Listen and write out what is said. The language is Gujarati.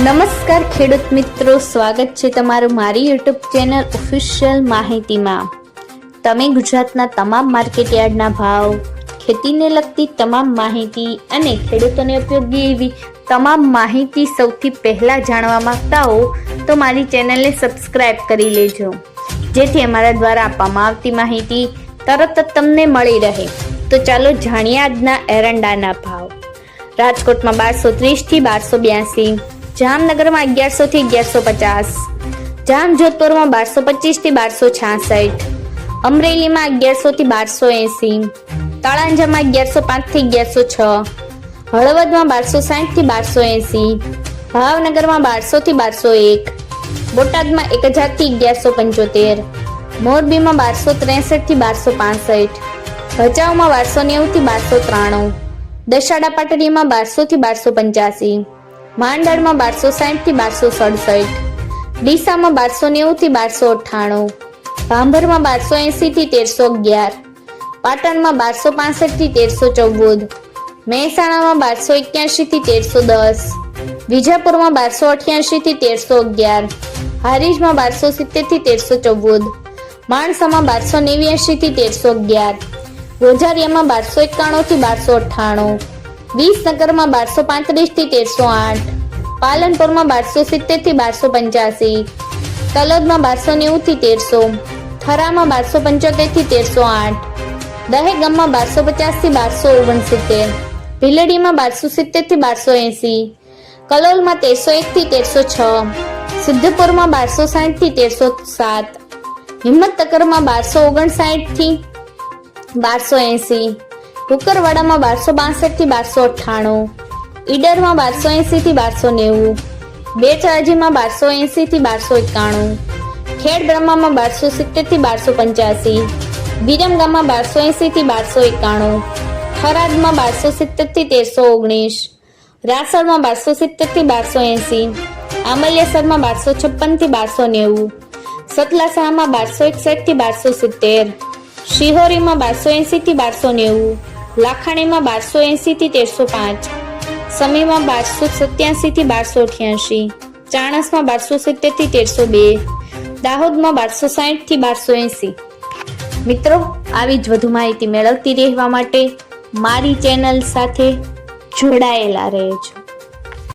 નમસ્કાર ખેડૂત મિત્રો, સ્વાગત છે તમારું મારી યુટ્યુબ ચેનલ ઓફિશિયલ માહિતીમાં। તમે ગુજરાતના તમામ માર્કેટયાર્ડના ભાવ, ખેતીને લગતી તમામ માહિતી અને ખેડૂતોને ઉપયોગી એવી તમામ માહિતી સૌથી પહેલા જાણવા માંગતા હો તો મારી ચેનલને સબસ્ક્રાઇબ કરી લેજો, જેથી અમારા દ્વારા આપવામાં આવતી માહિતી તરત જ તમને મળી રહે। તો ચાલો જાણીએ આજના એરંડાના ભાવ। રાજકોટમાં 1230 થી 1282, જામનગરમાં 1100 થી 1150, જામજોધપુરમાં 1225 થી 1266, અમરેલીમાં 1100 થી 1280, તળાંજામાં 1105 થી 1106, હળવદમાં 1260 થી 1280, ભાવનગરમાં 1200 થી 1201, બોટાદમાં 1000 થી 1175, મોરબીમાં 1263 થી 1265, ભચાઉમાં 1290 થી 1293, દશાડા પાટડીમાં 1200 થી 1285, માંડળમાં 1260 થી 1267, ડીસામાં 1290 થી 1298, ભાંભરમાં 1280 થી 1311, પાટણમાં 1265 થી 1314, મહેસાણામાં 1281 થી 1310, વિજાપુરમાં 1288 થી 1311, હારીજમાં 1270 થી 1314, માણસામાં 1289 થી 1311, ગોઝારિયામાં 1291 થી 1298, વિસનગરમાં 1235 થી 1308, પાલનપુરમાં 1270 થી 1285, તલોદમાં 1290 થી 1300, થરામાં 1275 થી 1308, દહેગામમાં 1250 થી 1269, ભીલડીમાં 1270 થી 1280, કલોલમાં 1301 થી 1306, સિદ્ધપુરમાં 1260 થી 1307, હિંમતનગરમાં 1259 થી 1280, કુકરવાડામાં 1262 થી 1298, ઈડરમાં 1280 થી 1290, બેચરાજીમાં 1280 થી 1291, ખેડબ્રહ્મામાં 1270 થી 1285, વિરમગામમાં 1280 થી 1291, થરાદમાં 1270 થી 1319, રાસણમાં 1270 થી 1280, આમલિયાસરમાં 1256 થી 1290, સતલાસણામાં 1261 થી 1270, શિહોરીમાં 1280 થી 1290, લાખાણીમાં 1280 થી 1305, સમીમાં 1287 થી 1288, ચાણસમાં 1270 થી 1302, દાહોદમાં 1260 થી 1280। મિત્રો, આવી જ વધુ માહિતી મેળવતી રહેવા માટે મારી ચેનલ સાથે જોડાયેલા રહેજો।